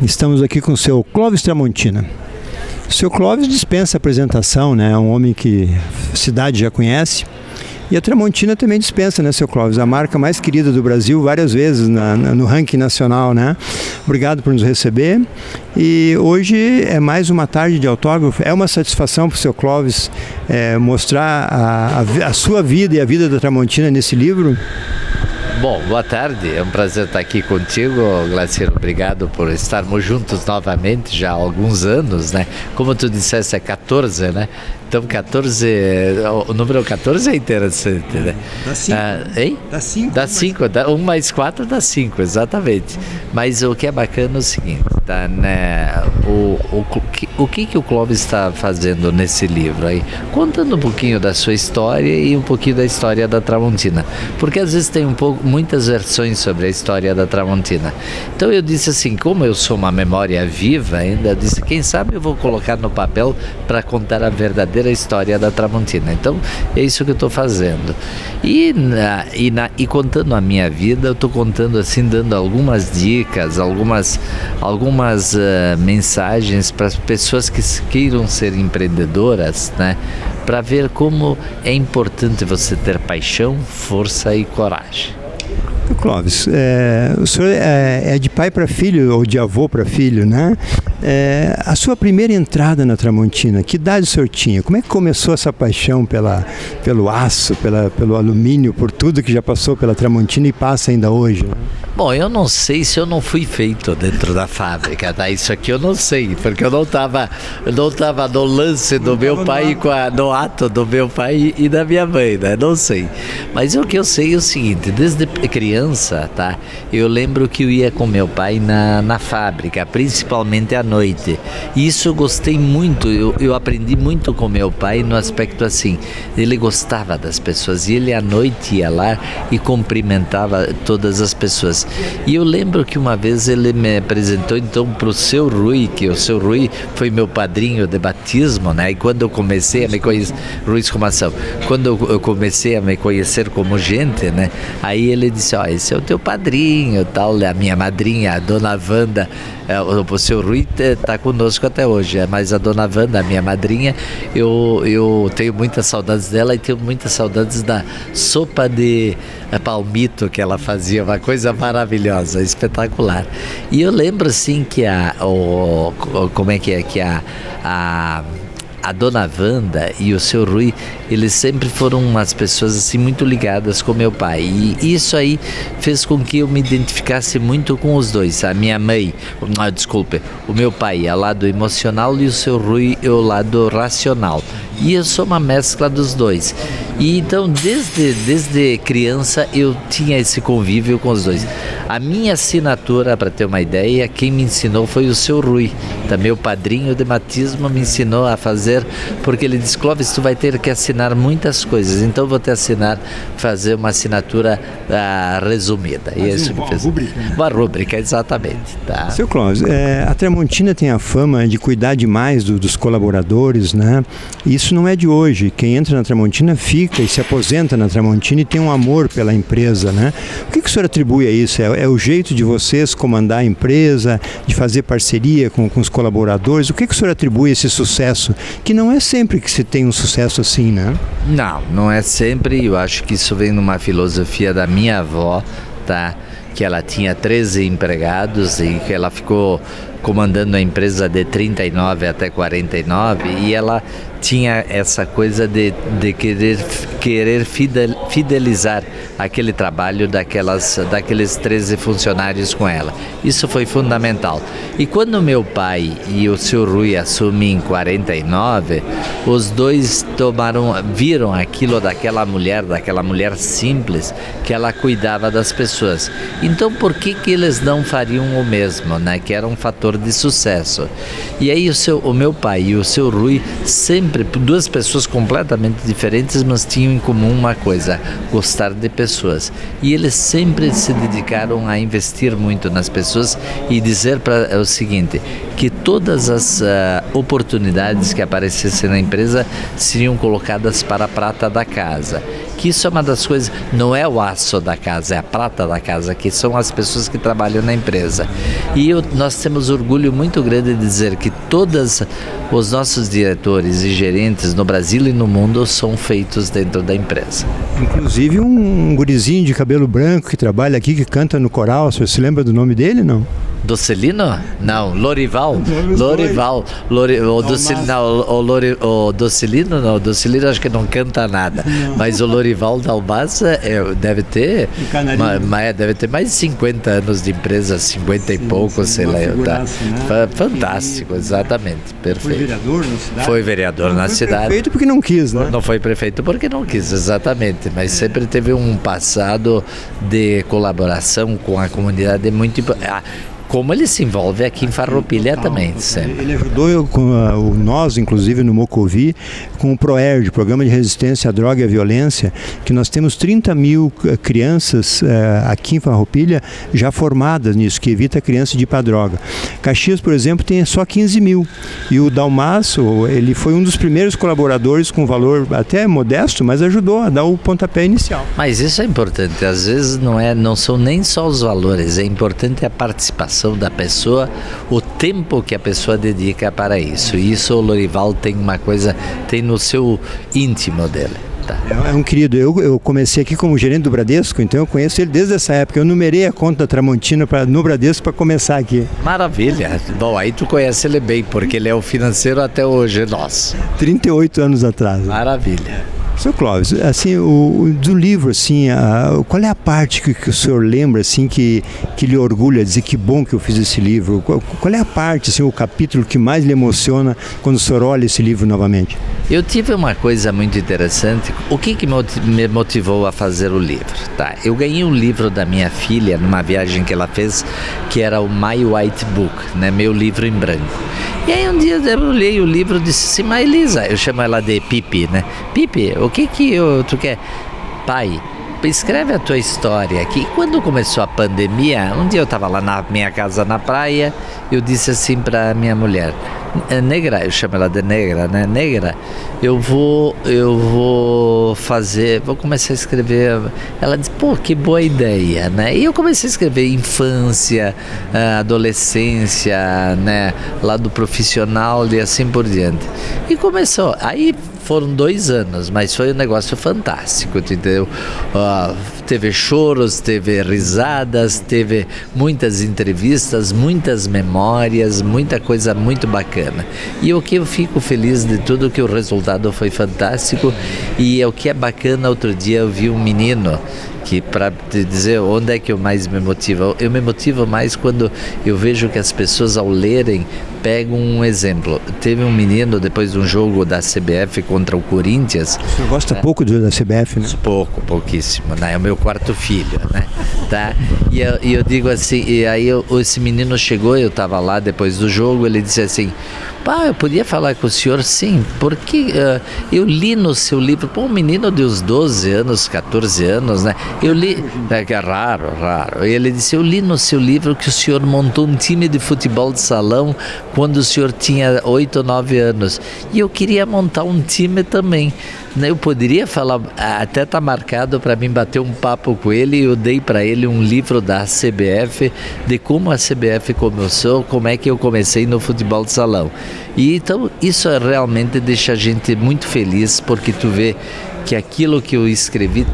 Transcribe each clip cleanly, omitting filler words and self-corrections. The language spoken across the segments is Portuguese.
Estamos aqui com o seu Clóvis Tramontina. O seu Clóvis dispensa apresentação, né? É um homem que a cidade já conhece. E a Tramontina também dispensa, né, seu Clóvis? A marca mais querida do Brasil, várias vezes no ranking nacional, né? Obrigado por nos receber. E hoje é mais uma tarde de autógrafo. É uma satisfação para o seu Clóvis mostrar a sua vida e a vida da Tramontina nesse livro? Bom, boa tarde, é um prazer estar aqui contigo, Glaciero, obrigado por estarmos juntos novamente já há alguns anos, né? Como tu disseste, é 14, né? Então 14, o número 14 é interessante, né? Dá 5. Hein? Dá 5. Dá 5, 1 mais 4 dá 5, exatamente. Mas o que é bacana é o seguinte, tá, né? O que o Clóvis está fazendo nesse livro aí? Contando um pouquinho da sua história e um pouquinho da história da Tramontina. Porque às vezes tem muitas versões sobre a história da Tramontina. Então eu disse assim, como eu sou uma memória viva ainda, eu disse, quem sabe eu vou colocar no papel para contar a verdadeira história da Tramontina. Então é isso que eu estou fazendo. E contando a minha vida, eu estou contando assim, dando algumas dicas, algumas mensagens para as pessoas que queiram ser empreendedoras, né? Para ver como é importante você ter paixão, força e coragem. Clóvis, o senhor é de pai para filho ou de avô para filho, né? A sua primeira entrada na Tramontina, que idade o senhor tinha? Como é que começou essa paixão pelo aço, pelo alumínio, por tudo que já passou pela Tramontina e passa ainda hoje, né? Bom, eu não sei se eu não fui feito dentro da fábrica, tá? Isso aqui eu não sei, porque eu não estava no lance do meu pai, no ato do meu pai e da minha mãe, né? Não sei. Mas o que eu sei é o seguinte, desde criança, tá? Eu lembro que eu ia com meu pai na fábrica, principalmente à noite. E isso eu gostei muito, eu aprendi muito com meu pai no aspecto assim, ele gostava das pessoas e ele à noite ia lá e cumprimentava todas as pessoas. E eu lembro que uma vez ele me apresentou então para o seu Rui, que o seu Rui foi meu padrinho de batismo, né? E quando eu comecei a me conhecer, Rui Escomação, quando eu comecei a me conhecer como gente, né? Aí ele disse, ó, esse é o teu padrinho, tal, a minha madrinha, a dona Wanda, o seu Rui está conosco até hoje, mas a dona Wanda, a minha madrinha, eu tenho muitas saudades dela e tenho muitas saudades da sopa de palmito que ela fazia, uma coisa maravilhosa, espetacular. E eu lembro assim que a dona Wanda e o seu Rui, eles sempre foram umas pessoas assim muito ligadas com meu pai, e isso aí fez com que eu me identificasse muito com os dois. A minha mãe, o meu pai é o lado emocional e o seu Rui é o lado racional, e eu sou uma mescla dos dois. E então desde criança eu tinha esse convívio com os dois. A minha assinatura, para ter uma ideia, quem me ensinou foi o seu Rui, meu padrinho de batismo, me ensinou a fazer, porque ele disse, Clóvis, tu vai ter que assinar muitas coisas, então vou te fazer uma assinatura resumida. E é isso que fez. Uma rúbrica, exatamente. Tá? Seu Clóvis, a Tramontina tem a fama de cuidar demais dos colaboradores, né? E isso não é de hoje. Quem entra na Tramontina fica e se aposenta na Tramontina e tem um amor pela empresa, né? O que o senhor atribui a isso? É o jeito de vocês comandar a empresa, de fazer parceria com os colaboradores? O que o senhor atribui a esse sucesso? Que não é sempre que se tem um sucesso assim, né? Não é sempre. Eu acho que isso vem numa filosofia da minha avó, tá? Que ela tinha 13 empregados e que ela ficou comandando a empresa de 39 até 49, e ela tinha essa coisa de querer fidelizar aquele trabalho daqueles 13 funcionários com ela. Isso foi fundamental. E quando meu pai e o seu Rui assumem em 49, os dois viram aquilo daquela mulher simples, que ela cuidava das pessoas. Então por que eles não fariam o mesmo, né? Que era um fator de sucesso. E aí o meu pai e o seu Rui, sempre duas pessoas completamente diferentes, mas tinham em comum uma coisa: gostar de pessoas. E eles sempre se dedicaram a investir muito nas pessoas e dizer para o seguinte, que todas as oportunidades que aparecessem na empresa seriam colocadas para a prata da casa, que isso é uma das coisas, não é o aço da casa, é a prata da casa, que são as pessoas que trabalham na empresa. E nós temos orgulho muito grande de dizer que todos os nossos diretores e gerentes no Brasil e no mundo são feitos dentro da empresa. Inclusive um gurizinho de cabelo branco que trabalha aqui, que canta no coral, você se lembra do nome dele, não? Docelino? Não, Lorival. O Docelino não, o Docelino acho que não canta nada. Não. Mas o Lorival Dalmaza deve ter mais de 50 anos de empresa, 50 e pouco, sei lá. Fantástico, exatamente, perfeito. Foi vereador na cidade? Foi vereador na cidade. Foi prefeito porque não quis, né? Não foi prefeito porque não quis, exatamente. Mas sempre teve um passado de colaboração com a comunidade muito importante. Como ele se envolve aqui em Farroupilha também. Sempre. Ele ajudou nós, inclusive no Mocovi, com o PROERD, Programa de Resistência à Droga e à Violência, que nós temos 30 mil crianças aqui em Farroupilha já formadas nisso, que evita a criança de ir para a droga. Caxias, por exemplo, tem só 15 mil. E o Dalmaço, ele foi um dos primeiros colaboradores com valor até modesto, mas ajudou a dar o pontapé inicial. Mas isso é importante. Às vezes não são nem só os valores, é importante a participação da pessoa, o tempo que a pessoa dedica para isso. E isso o Lorival tem uma coisa, tem no seu íntimo dele. Tá. É um querido. Eu comecei aqui como gerente do Bradesco, então eu conheço ele desde essa época. Eu numerei a conta da Tramontina no Bradesco para começar aqui. Maravilha. Bom, aí tu conhece ele bem, porque ele é o financeiro até hoje, nosso. 38 anos atrás. Maravilha. Seu Clóvis, assim, do livro, assim, qual é a parte que o senhor lembra, assim, que lhe orgulha, dizer que bom que eu fiz esse livro? Qual é a parte, assim, o capítulo que mais lhe emociona quando o senhor olha esse livro novamente? Eu tive uma coisa muito interessante. O que me motivou a fazer o livro? Tá? Eu ganhei um livro da minha filha numa viagem que ela fez, que era o My White Book, né? Meu livro em branco. E aí um dia eu olhei o livro e disse assim, mas Elisa, eu chamo ela de Pipi, né? Pipi, o que tu quer? Pai, escreve a tua história aqui. Quando começou a pandemia, um dia eu estava lá na minha casa na praia, eu disse assim para minha mulher, Negra, eu chamo ela de Negra, né? Negra, eu vou começar a escrever. Ela disse, pô, que boa ideia, né? E eu comecei a escrever infância, adolescência, né? Lado profissional e assim por diante. E começou, aí foram 2 anos, mas foi um negócio fantástico, entendeu? Teve choros, teve risadas, teve muitas entrevistas, muitas memórias, muita coisa muito bacana. E o que eu fico feliz de tudo, que o resultado foi fantástico. E o que é bacana, outro dia eu vi um menino que, para te dizer onde é que eu mais me motivo, eu me motivo mais quando eu vejo que as pessoas, ao lerem, pegam um exemplo. Teve um menino, depois de um jogo da CBF contra o Corinthians... O senhor gosta pouco da CBF, né? Pouquíssimo, né? É o meu 4º filho, né? Tá? E eu digo assim, e aí esse menino chegou, eu estava lá depois do jogo, ele disse assim, pá, eu podia falar com o senhor? Sim, porque eu li no seu livro, pô, um menino de uns 12 anos, 14 anos, né? Eu li, é raro. E ele disse, eu li no seu livro que o senhor montou um time de futebol de salão quando o senhor tinha 8 ou 9 anos. E eu queria montar um time também. Eu poderia falar, até está marcado para mim bater um papo com ele, e eu dei para ele um livro da CBF, de como a CBF começou, como é que eu comecei no futebol de salão. E então isso realmente deixa a gente muito feliz, porque tu vê que aquilo que eu escrevi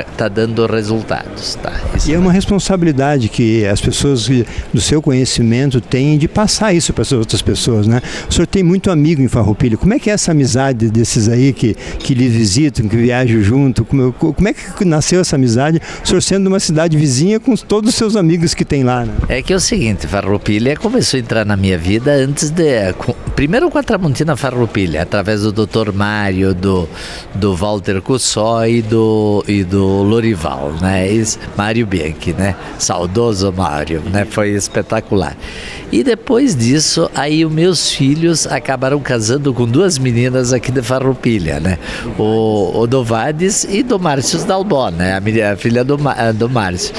está dando resultados. Tá? E é uma responsabilidade que as pessoas do seu conhecimento têm de passar isso para as outras pessoas, né? O senhor tem muito amigo em Farroupilha. Como é que é essa amizade desses aí que lhe visitam, que viajam junto? Como é que nasceu essa amizade, o senhor sendo uma cidade vizinha com todos os seus amigos que tem lá, né? É que é o seguinte, Farroupilha começou a entrar na minha vida primeiro com a Tramontina Farroupilha, através do Dr. Mário, do Walter Cussó e do Lorival, né? Mário Bianchi, né? Saudoso Mário, né? Foi espetacular. E depois disso, aí os meus filhos acabaram casando com 2 meninas aqui de Farroupilha, né? O do Vades e do Márcio Dalbó, né? A filha do Márcio.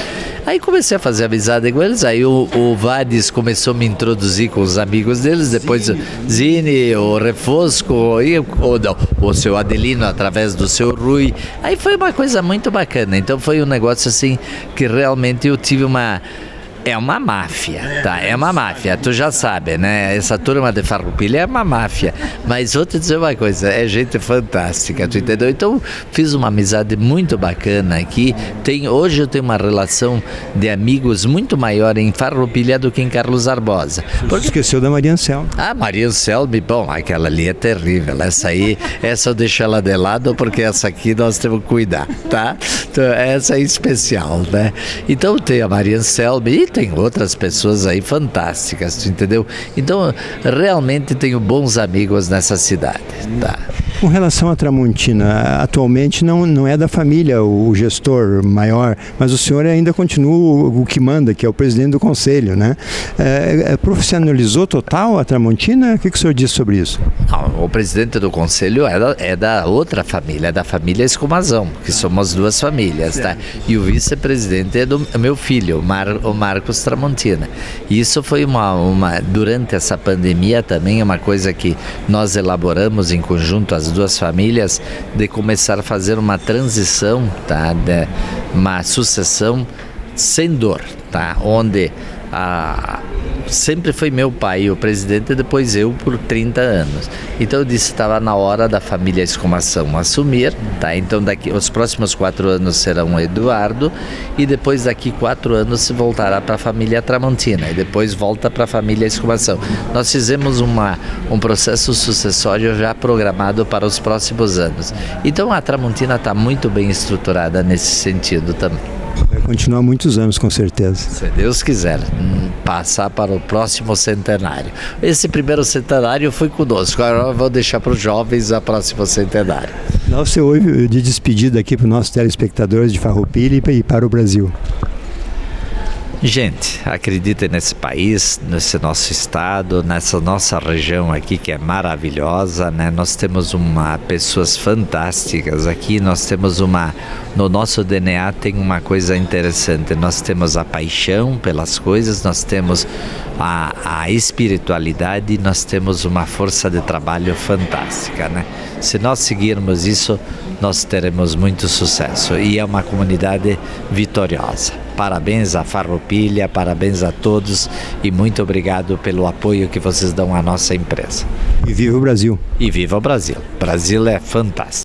Aí comecei a fazer amizade com eles, aí o Vades começou a me introduzir com os amigos deles, depois o Zini, o Refosco, o seu Adelino através do seu Rui. Aí foi uma coisa muito bacana, então foi um negócio assim que realmente eu tive uma... É uma máfia, tá? É uma máfia, tu já sabe, né? Essa turma de Farroupilha é uma máfia. Mas vou te dizer uma coisa, é gente fantástica, tu entendeu? Então, fiz uma amizade muito bacana aqui. Hoje eu tenho uma relação de amigos muito maior em Farroupilha do que em Carlos Barbosa. Porque... Esqueceu da Maria Anselme. Ah, Maria Anselme, bom, aquela ali é terrível. Essa eu deixo ela de lado, porque essa aqui nós temos que cuidar, tá? Então, essa é especial, né? Então tem a Maria Anselme e tem outras pessoas aí fantásticas, tu entendeu? Então, realmente tenho bons amigos nessa cidade, tá? Com relação à Tramontina, atualmente não é da família o gestor maior, mas o senhor ainda continua o que manda, que é o presidente do conselho, né? Profissionalizou total a Tramontina? O que o senhor diz sobre isso? Não, o presidente do conselho é da outra família, é da família Escumazão, que somos duas famílias, tá? E o vice-presidente é do meu filho, o Marcos Tramontina. Isso foi durante essa pandemia também, uma coisa que nós elaboramos em conjunto, as duas famílias, de começar a fazer uma transição, tá? Uma sucessão sem dor, tá? Onde sempre foi meu pai o presidente, e depois eu por 30 anos. Então eu disse que estava na hora da família Escumação assumir, tá? Então os próximos 4 anos serão o Eduardo, e depois daqui 4 anos se voltará para a família Tramontina, e depois volta para a família Escumação. Nós fizemos um processo sucessório já programado para os próximos anos. Então a Tramontina está muito bem estruturada nesse sentido também. Vai continuar muitos anos, com certeza. Se Deus quiser, passar para o próximo centenário. Esse primeiro centenário foi conosco, agora eu vou deixar para os jovens a próximo centenário. Dá o seu oi de despedida aqui para os nossos telespectadores de Farroupilha e para o Brasil. Gente, acreditem nesse país, nesse nosso estado, nessa nossa região aqui que é maravilhosa, né? Nós temos pessoas fantásticas aqui, nós temos no nosso DNA tem uma coisa interessante, nós temos a paixão pelas coisas, nós temos a espiritualidade, nós temos uma força de trabalho fantástica, né? Se nós seguirmos isso, nós teremos muito sucesso, e é uma comunidade vitoriosa. Parabéns a Farroupilha, parabéns a todos, e muito obrigado pelo apoio que vocês dão à nossa empresa. E viva o Brasil! E viva o Brasil! O Brasil é fantástico!